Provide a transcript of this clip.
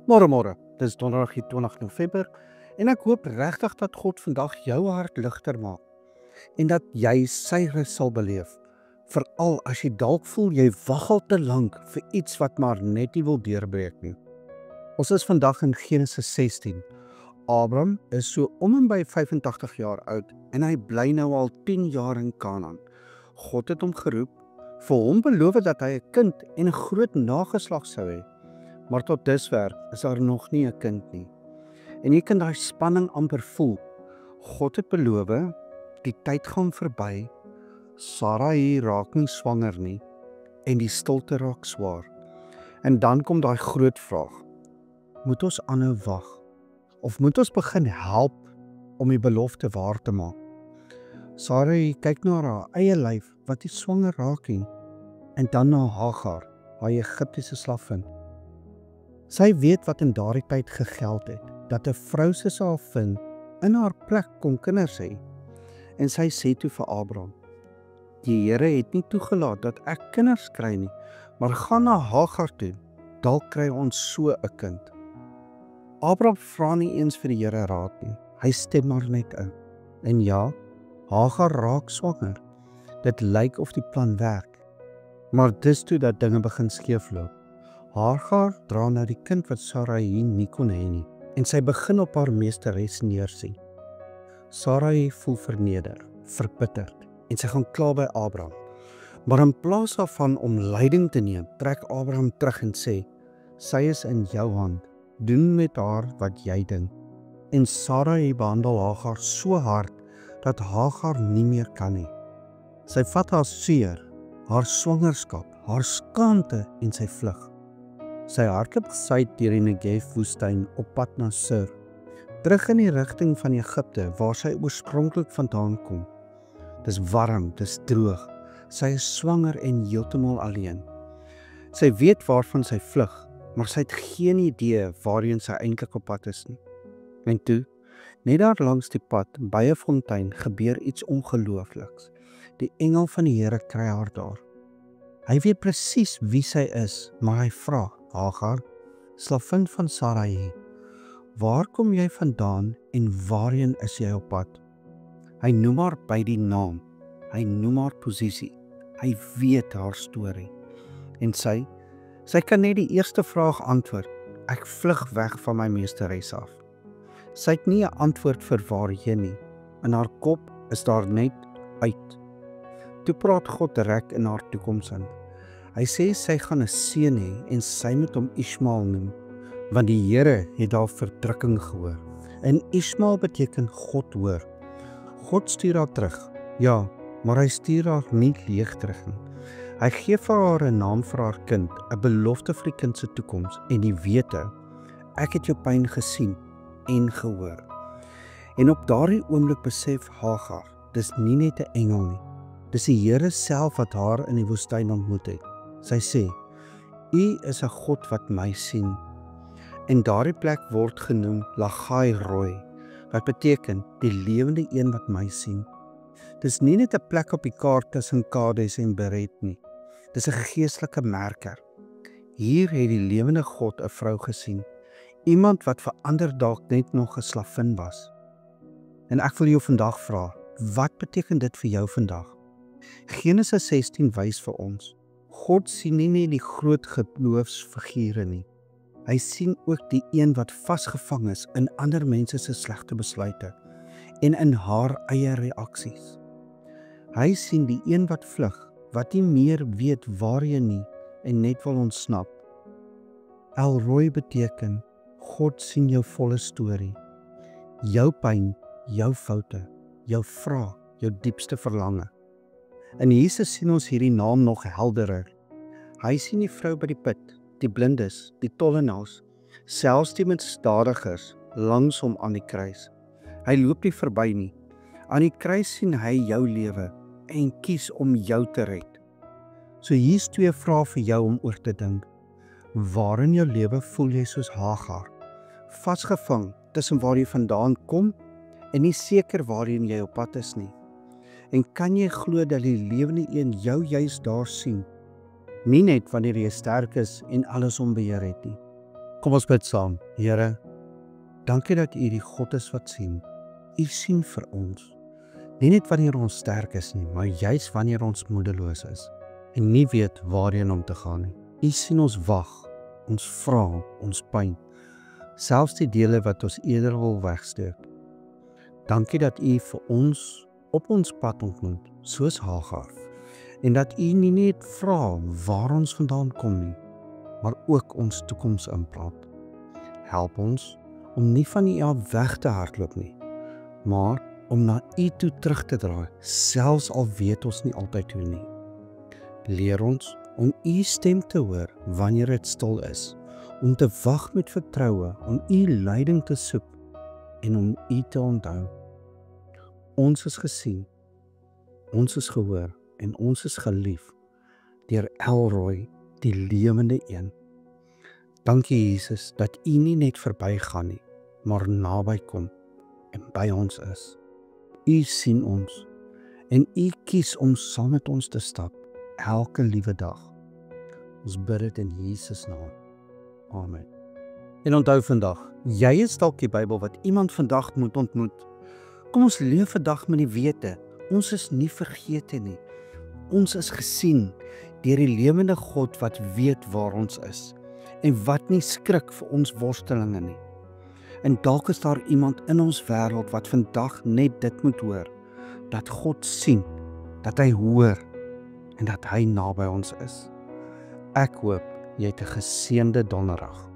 Môre, dis donderdag die 20 November en ek hoop regtig dat God vandag jou hart ligter maak en dat jy sy rus sal beleef. Veral as jy dalk voel jy wag al te lank vir iets wat maar net nie wil deurbreek nie. Ons is vandag in Genesis 16. Abraham is so om en by 85 jaar oud en hy bly nou al 10 jaar in Kanaan. God het hom geroep, vir hom beloof dat hy 'n kind en 'n groot nageslag sou hê. Maar tot dusver is daar nog nie 'n kind nie. En jy kan daai spanning amper voel. God het beloof, die tyd gaan verby, Sarai raak nie swanger nie en die stilte raak swaar. En dan kom daai groot vraag. Moet ons aanhou wag? Of moet ons begin help om die belofte waar te maak? Sarai kyk na haar eie lyf wat nie swanger raak nie en dan na Hagar, haar Egiptiese slavin. Sy weet wat in daardie tyd gegeld het, dat 'n vrou se slavin in haar plek kon kinders hê. En sy sê toe vir Abraham, die Here het nie toegelaat dat ek kinders kry nie, maar gaan na Hagar toe, dalk kry ons so 'n kind. Abraham vra nie eens vir die Here raad nie, hy stem maar net in. En ja, Hagar raak swanger. Dit lyk of die plan werk, maar dis toe dat dinge begin skeefloop. Hagar dra nou die kind wat Sarai nie kon hê nie, en sy begin op haar meesteres neersien. Sarai voel verneder, verbitterd, en sy gaan kla by Abraham. Maar in plaas daarvan om leiding te neem, trek Abraham terug en sê, sy is in jou hand, doen met haar wat jy dink. En Sarai behandel Hagar so hard, dat Hagar nie meer kan nie. Sy vat haar seer, haar swangerskap, haar skaamte en sy vlug. Sy hardloop suid deur die Negev woestyn op pad na Sur, terug in die rigting van Egipte waar sy oorspronklik vandaan kom. Dis warm, dis droog, sy is swanger en heeltemal alleen. Sy weet waarvan sy vlug, maar sy het geen idee waarheen sy eintlik op pad is nie. En toe, net daar langs die pad, by 'n fontein, gebeur iets ongeloofliks. Die engel van die Here kry haar daar. Hy weet presies wie sy is, maar hy vra, Hagar, slavin van Sarai, waar kom jy vandaan en waarheen is jy op pad? Hy noem haar by die naam, hy noem haar posisie, hy weet haar storie. En sy kan net die eerste vraag antwoord, ek vlug weg van my meesteres af. Sy het nie 'n antwoord vir waarheen nie, in haar kop is daar net uit. Toe praat God direk in haar toekoms in. Hy sê sy gaan 'n seun hê en sy moet hom Ismael noem, want die Here het haar verdrukking gehoor. En Ismael beteken God hoor. God stuur haar terug, ja, maar hy stuur haar nie leeg terug nie. Hy gee vir haar 'n naam vir haar kind, 'n belofte vir die kind se toekoms en die wete, ek het jou pyn gesien en gehoor. En op daardie oomblik besef Hagar, dis nie net 'n engel nie, dis die Here self wat haar in die woestyn ontmoet het. Sy sê, U is 'n God wat my sien. En daardie plek word genoem Lagai Roi, wat beteken die lewende een wat my sien. Dis nie net 'n plek op die kaart tussen Kades en Beret nie. Dis 'n geestelike merker. Hier het die lewende God 'n vrou gesien. Iemand wat vir ander dalk net nog 'n slavin was. En ek wil jou vandag vra, wat beteken dit vir jou vandag? Genesis 16 wys vir ons, God sien nie net die groot geloofsfigure nie. Hy sien ook die een wat vasgevang is in ander mense se slegte besluite en in haar eie reaksies. Hy sien die een wat vlug, wat nie meer weet waarheen nie en net wil ontsnap. El Roi beteken, God sien jou volle storie. Jou pyn, jou foute, jou vrae, jou diepste verlange. In Jesus sien ons hierdie naam nog helderer. Hy sien die vrou by die put, die blindes, die tollenaars, selfs die misdadigers langs hom aan die kruis. Hy loop nie verby nie. Aan die kruis sien hy jou lewe en kies om jou te red. So hier's 2 vrae vir jou om oor te dink. Waar in jou lewe voel jy soos Hagar, vasgevang tussen waar jy vandaan kom en nie seker waarheen jy op pad is nie? En kan jy glo dat die lewende een jou juis daar sien? Nie net wanneer jy sterk is en alles om beheer het nie, Kom ons bid saam. Here, dankie dat U die God is wat sien. U sien vir ons. Nie net wanneer ons sterk is nie, maar juis wanneer ons moedeloos is en nie weet waarheen om te gaan nie. U sien ons wag, ons vra, ons pyn, selfs die dele wat ons eerder wil wegsteek. Dankie dat U vir ons op ons pad ontmoet, soos Hagar, en dat U nie net vra waar ons vandaan kom nie, maar ook ons toekoms inpraat. Help ons om nie van U af weg te hardloop nie, maar om na U toe terug te draai, selfs al weet ons nie altyd hoe nie. Leer ons om U stem te hoor wanneer dit stil is, om te wag met vertroue, om U leiding te soek en om U te onthou. Ons is gesien, ons is gehoor en ons is gelief deur Elroy, die lewende een. Dankie Jesus dat U nie net verbygaan nie, maar naby kom en by ons is. U sien ons en U kies om saam met ons te stap elke liewe dag. Ons bid dit in Jesus naam. Amen. En onthou vandag, jy is dalk die Bybel wat iemand vandag moet ontmoet. Kom ons leef vandag met die wete, ons is nie vergete nie. Ons is gesien deur die lewende God wat weet waar ons is en wat nie skrik vir ons worstelinge nie. En dalk is daar iemand in ons wêreld wat vandag net dit moet hoor, dat God sien, dat hy hoor en dat hy naby ons is. Ek hoop jy het 'n geseënde donderdag.